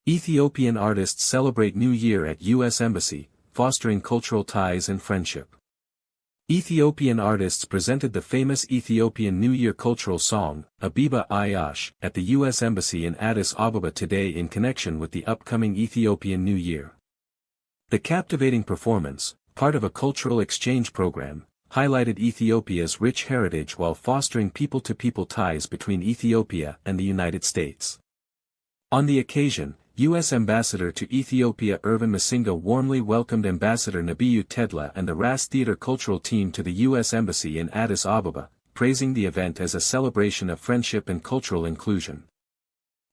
Ethiopian artists celebrate New Year at U.S. Embassy, fostering cultural ties and friendship. Ethiopian artists presented the famous Ethiopian New Year cultural song, Abiba Ayash, at the U.S. Embassy in Addis Ababa today in connection with the upcoming Ethiopian New Year. The captivating performance, part of a cultural exchange program, highlighted Ethiopia's rich heritage while fostering people-to-people ties between Ethiopia and the United States. On the occasion, U.S. Ambassador to Ethiopia Irvin Masinga warmly welcomed Ambassador Nebiyu Tedla and the Ras Theater cultural team to the U.S. Embassy in Addis Ababa, praising the event as a celebration of friendship and cultural inclusion.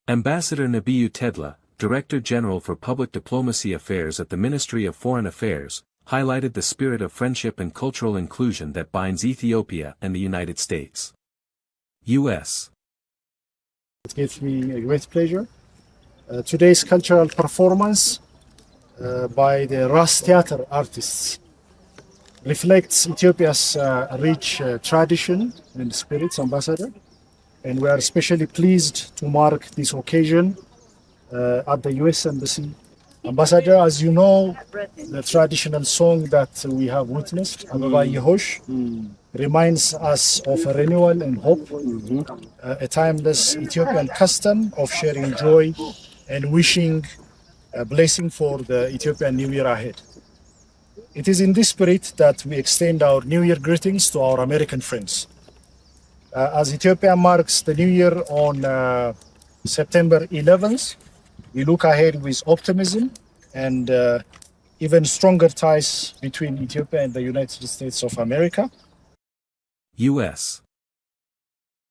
Ambassador Nebiyu Tedla, Director General for Public Diplomacy Affairs at the Ministry of Foreign Affairs, highlighted the spirit of friendship and cultural inclusion that binds Ethiopia and the United States. U.S. It gives me a great pleasure. Today's cultural performance by the Ras Theater artists reflects Ethiopia's rich tradition and spirits, Ambassador, and we are especially pleased to mark this occasion at the U.S. Embassy. Ambassador, as you know, the traditional song that we have witnessed, Ababa Yehosh, reminds us of a renewal and hope, a timeless Ethiopian custom of sharing joy and wishing a blessing for the Ethiopian New Year ahead. It is in this spirit that we extend our New Year greetings to our American friends. As Ethiopia marks the New Year on September 11th, we look ahead with optimism and even stronger ties between Ethiopia and the United States of America. U.S.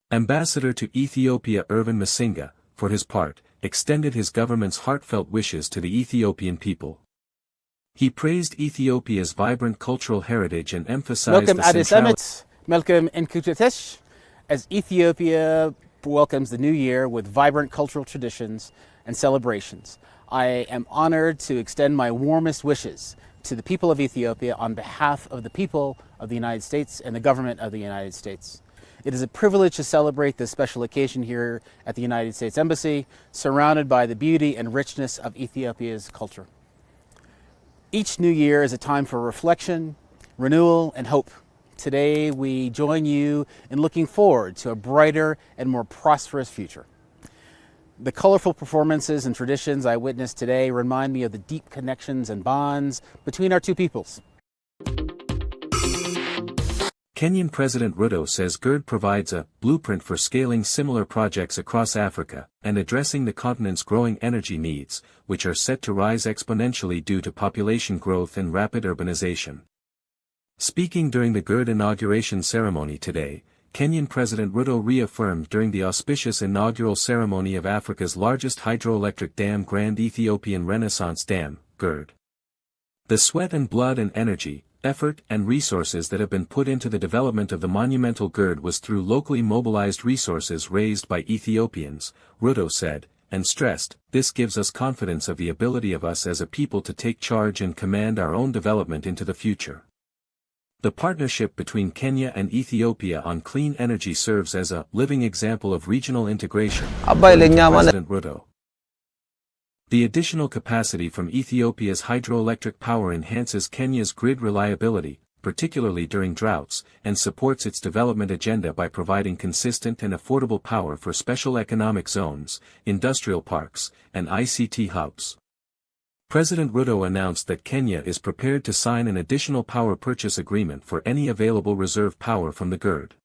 Ambassador to Ethiopia Irvin Masinga, for his part, extended his government's heartfelt wishes to the Ethiopian people. He praised Ethiopia's vibrant cultural heritage and emphasized the centrality. Welcome in Kututesh, as Ethiopia welcomes the new year with vibrant cultural traditions and celebrations. I am honored to extend my warmest wishes to the people of Ethiopia on behalf of the people of the United States and the government of the United States. It is a privilege to celebrate this special occasion here at the United States Embassy, surrounded by the beauty and richness of Ethiopia's culture. Each new year is a time for reflection, renewal, and hope. Today, we join you in looking forward to a brighter and more prosperous future. The colorful performances and traditions I witnessed today remind me of the deep connections and bonds between our two peoples. Kenyan President Ruto says GERD provides a blueprint for scaling similar projects across Africa and addressing the continent's growing energy needs, which are set to rise exponentially due to population growth and rapid urbanization. Speaking during the GERD inauguration ceremony today, Kenyan President Ruto reaffirmed during the auspicious inaugural ceremony of Africa's largest hydroelectric dam, Grand Ethiopian Renaissance Dam, GERD. The sweat and blood and energy, effort and resources that have been put into the development of the monumental GERD was through locally mobilized resources raised by Ethiopians, Ruto said, and stressed, this gives us confidence of the ability of us as a people to take charge and command our own development into the future. The partnership between Kenya and Ethiopia on clean energy serves as a living example of regional integration, President Ruto. The additional capacity from Ethiopia's hydroelectric power enhances Kenya's grid reliability, particularly during droughts, and supports its development agenda by providing consistent and affordable power for special economic zones, industrial parks, and ICT hubs. President Ruto announced that Kenya is prepared to sign an additional power purchase agreement for any available reserve power from the GERD.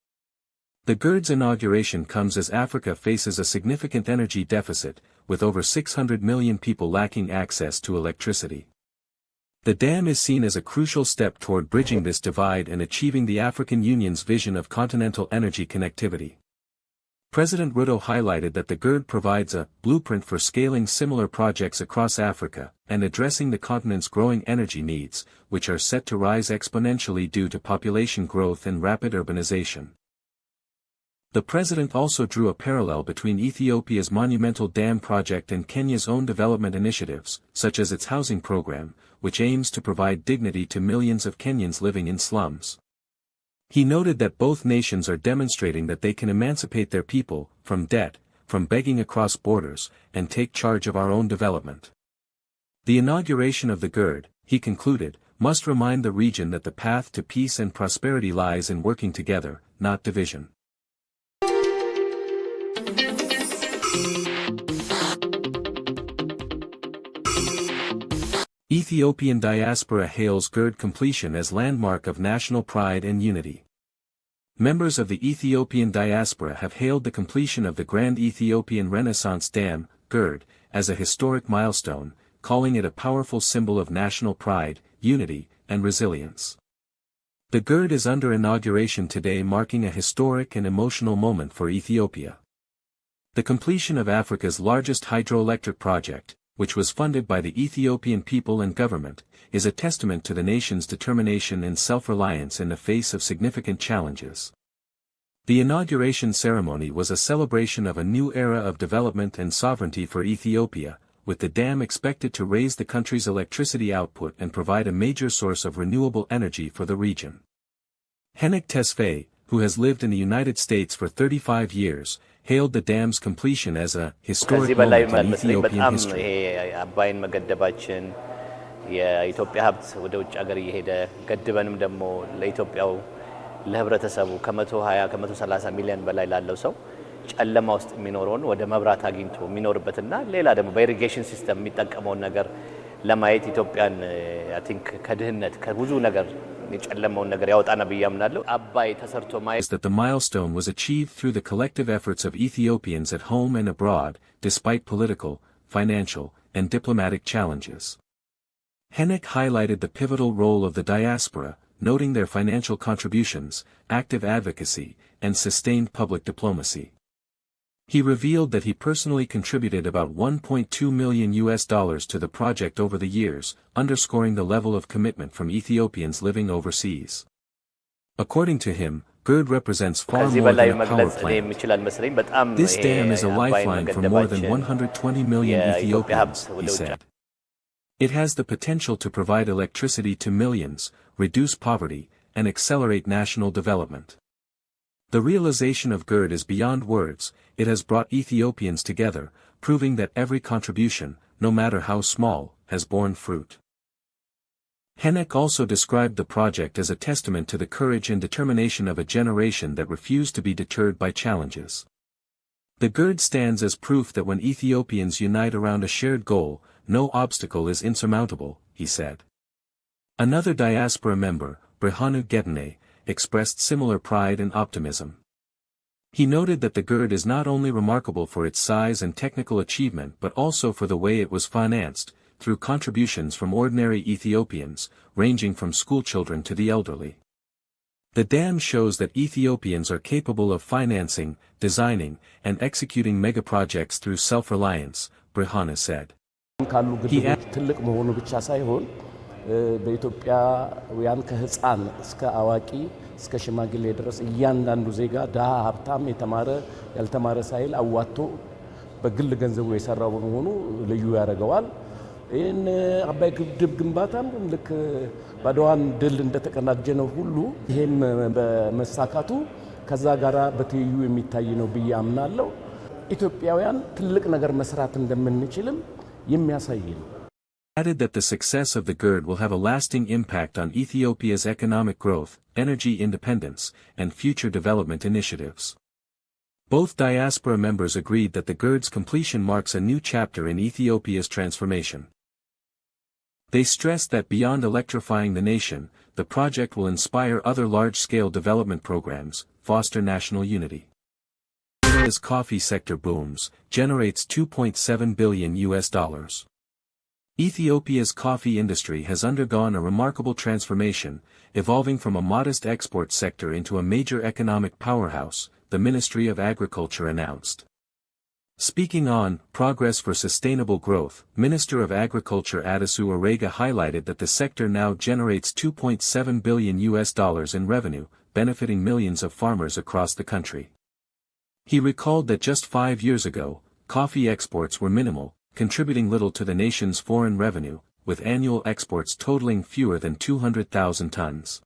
The GERD's inauguration comes as Africa faces a significant energy deficit, with over 600 million people lacking access to electricity. The dam is seen as a crucial step toward bridging this divide and achieving the African Union's vision of continental energy connectivity. President Ruto highlighted that the GERD provides a blueprint for scaling similar projects across Africa and addressing the continent's growing energy needs, which are set to rise exponentially due to population growth and rapid urbanization. The president also drew a parallel between Ethiopia's monumental dam project and Kenya's own development initiatives, such as its housing program, which aims to provide dignity to millions of Kenyans living in slums. He noted that both nations are demonstrating that they can emancipate their people from debt, from begging across borders, and take charge of our own development. The inauguration of the GERD, he concluded, must remind the region that the path to peace and prosperity lies in working together, not division. Ethiopian diaspora hails GERD completion as landmark of national pride and unity. Members of the Ethiopian diaspora have hailed the completion of the Grand Ethiopian Renaissance Dam, GERD, as a historic milestone, calling it a powerful symbol of national pride, unity, and resilience. The GERD is under inauguration today, marking a historic and emotional moment for Ethiopia. The completion of Africa's largest hydroelectric project, which was funded by the Ethiopian people and government, is a testament to the nation's determination and self-reliance in the face of significant challenges. The inauguration ceremony was a celebration of a new era of development and sovereignty for Ethiopia, with the dam expected to raise the country's electricity output and provide a major source of renewable energy for the region. Henrik Tesfaye, who has lived in the United States for 35 years, hailed the dam's completion as a historic moment in Ethiopian history. አባይን መገደባችን የኢትዮጵያ ሀብት ወደ ውጭ ሀገር እየሄደ ገድበንም ደግሞ ለኢትዮጵያው ለህብረተሰቡ ከ120 ከ130 ሚሊዮን በላይ ላለው ሰው ጨለማ ውስጥ የሚኖረውን ወደ መብራት አግኝቶ የሚኖርበትና ሌላ ደግሞ በኢሪጌሽን ሲስተም የሚጠቀመውን ነገር ለማየት ኢትዮጵያን አይ ቲንክ ከድህነት ከብዙ ነገር የጨለማውን ነገር ያወጣና በያምናለሁ አባይ ተሰርቶ ማየት that the milestone was achieved through the collective efforts of Ethiopians at home and abroad, despite political, financial, and diplomatic challenges. Henrik highlighted the pivotal role of the diaspora, noting their financial contributions, active advocacy, and sustained public diplomacy. He revealed that he personally contributed about $1.2 million to the project over the years, underscoring the level of commitment from Ethiopians living overseas. According to him, GERD represents far more than a power plant. This dam is a lifeline for more than 120 million Ethiopians, he said. It has the potential to provide electricity to millions, reduce poverty, and accelerate national development. The realization of GERD is beyond words. It has brought Ethiopians together, proving that every contribution, no matter how small, has borne fruit. Henrik also described the project as a testament to the courage and determination of a generation that refused to be deterred by challenges. The GERD stands as proof that when Ethiopians unite around a shared goal, no obstacle is insurmountable, he said. Another diaspora member, Brihanu Getene, expressed similar pride and optimism. He noted that the GERD is not only remarkable for its size and technical achievement but also for the way it was financed, through contributions from ordinary Ethiopians, ranging from schoolchildren to the elderly. The dam shows that Ethiopians are capable of financing, designing, and executing megaprojects through self-reliance, Brihanu said. He added, በኢትዮጵያውያን ከህፃን እስከ አዋቂ እስከ ሽማግሌ ድረስ እያንዳንዱ ዜጋ ደሃ ሀብታም የተማረ ያልተማረ ሳይል አዋጥቶ በግል ገንዘቡ የሰራው በመሆኑ ልዩ ያደርገዋል። ይህን አባይ ግድብ ግንባታም ልክ ባድዋን ድል እንደተቀናጀነው ሁሉ ይሄም በመሳካቱ ከዛ ጋራ በትይዩ የሚታይ ነው ብዬ አምናለሁ። ኢትዮጵያውያን ትልቅ ነገር መስራት እንደምንችልም የሚያሳይ ነው። Added that the success of the GERD will have a lasting impact on Ethiopia's economic growth, energy independence, and future development initiatives. Both diaspora members agreed that the GERD's completion marks a new chapter in Ethiopia's transformation. They stressed that beyond electrifying the nation, the project will inspire other large-scale development programs, foster national unity. Ethiopia's coffee sector booms, generates $2.7 billion. Ethiopia's coffee industry has undergone a remarkable transformation, evolving from a modest export sector into a major economic powerhouse, the Ministry of Agriculture announced. Speaking on Progress for Sustainable Growth, Minister of Agriculture Adisu Arega highlighted that the sector now generates $2.7 billion in revenue, benefiting millions of farmers across the country. He recalled that just 5 years ago, coffee exports were minimal, contributing little to the nation's foreign revenue, with annual exports totaling fewer than 200,000 tons.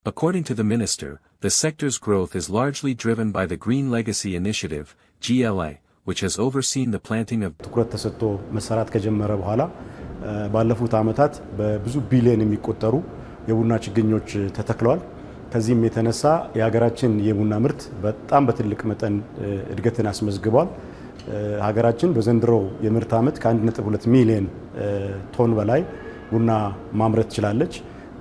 According to the minister, the sector's growth is largely driven by the Green Legacy Initiative, GLI, which has overseen the planting of ትኩረት ተሰጥቶ መሰራት ከጀመረ በኋላ ባለፉት ዓመታት በብዙ ቢሊዮን የሚቆጠሩ የቡና ችግኞች ተተክለዋል። ከዚህም የተነሳ የሀገራችን የቡና ምርት በጣም በትልቅ መጠን እድገትን አስመዝግቧል። ሀገራችን በዘንድሮው የምርት ዓመት ከ1.2 ሚሊዮን ቶን በላይ ቡና ማምረት ችላለች።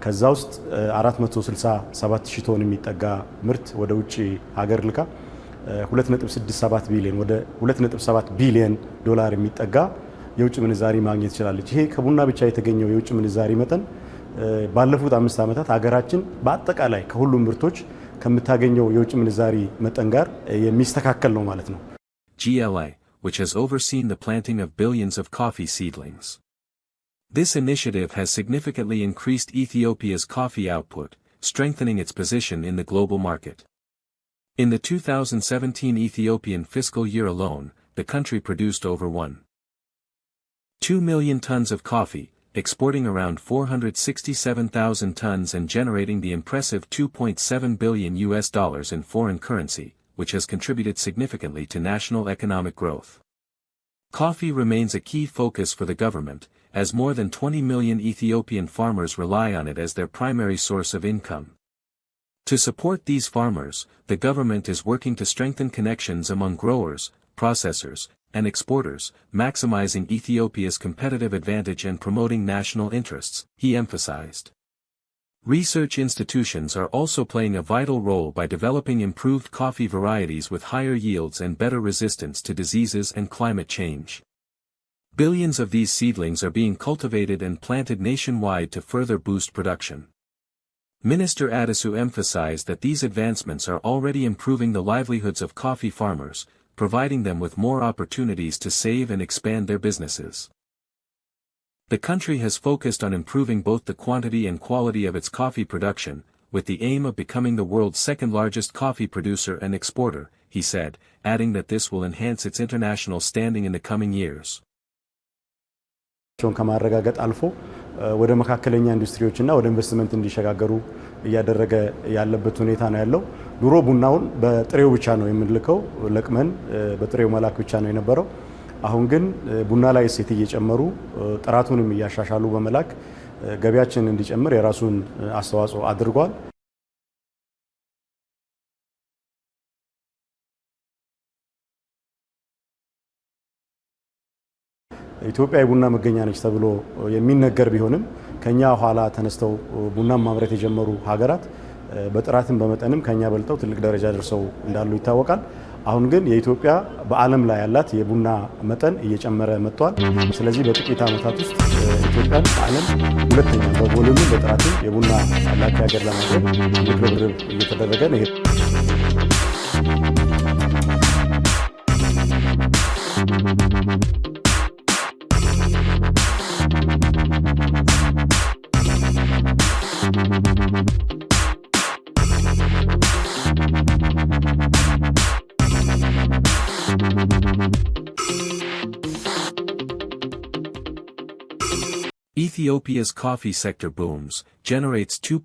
ከዛ ውስጥ 467,000 ቶን የሚጠጋ ምርት ወደ ውጪ ሀገር ልካ 2.67 ቢሊዮን ወደ 2.7 ቢሊዮን ዶላር የሚጠጋ የውጭ ምንዛሪ ማግኘት ችላለች። ይሄ ከቡና ብቻ የተገኘው የውጭ ምንዛሪ መጠን ባለፉት 5 ዓመታት ሀገራችን በአጠቃላይ ከሁሉም ምርቶች ከምታገኘው የውጭ ምንዛሪ መጠን ጋር የሚስተካከል ነው ማለት ነው። GLI, which has overseen the planting of billions of coffee seedlings. This initiative has significantly increased Ethiopia's coffee output, strengthening its position in the global market. In the 2017 Ethiopian fiscal year alone, the country produced over 1.2 million tons of coffee, exporting around 467,000 tons and generating the impressive $2.7 billion in foreign currency, which has contributed significantly to national economic growth. Coffee remains a key focus for the government, as more than 20 million Ethiopian farmers rely on it as their primary source of income. To support these farmers, the government is working to strengthen connections among growers, processors, and exporters, maximizing Ethiopia's competitive advantage and promoting national interests, he emphasized. Research institutions are also playing a vital role by developing improved coffee varieties with higher yields and better resistance to diseases and climate change. Billions of these seedlings are being cultivated and planted nationwide to further boost production. Minister Adisu emphasized that these advancements are already improving the livelihoods of coffee farmers, providing them with more opportunities to save and expand their businesses. The country has focused on improving both the quantity and quality of its coffee production, with the aim of becoming the world's second-largest coffee producer and exporter, he said, adding that this will enhance its international standing in the coming years. ከማረጋገጥ አልፎ ወደ መካከለኛ ኢንዱስትሪዎችና ወደ ኢንቨስትመንት እንዲሸጋገሩ እያደረገ ያለበት ሁኔታ ነው ያለው። ድሮ ቡናውን በጥሬው ብቻ ነው የምንልከው፣ ለቅመን በጥሬው መላክ ብቻ ነው የነበረው። አሁን ግን ቡና ላይ እሴት እየጨመሩ ጥራቱንም እያሻሻሉ በመላክ ገበያችን እንዲጨምር የራሱን አስተዋጽኦ አድርጓል። ኢትዮጵያ የቡና መገኛ ነች ተብሎ የሚነገር ቢሆንም ከኛ ኋላ ተነስተው ቡና ማምረት የጀመሩ ሀገራት በጥራትም በመጠንም ከኛ በልጠው ትልቅ ደረጃ ደርሰው እንዳሉ ይታወቃል። አሁን ግን የኢትዮጵያ በዓለም ላይ ያላት የቡና መጠን እየጨመረ መጥቷል። ስለዚህ በጥቂት ዓመታት ውስጥ ኢትዮጵያን በዓለም ሁለተኛ በቮሉም በጥራትም የቡና ላኪ ሀገር ለማድረግ ርብርብ እየተደረገ ነው። Ethiopia's coffee sector booms, generates 2.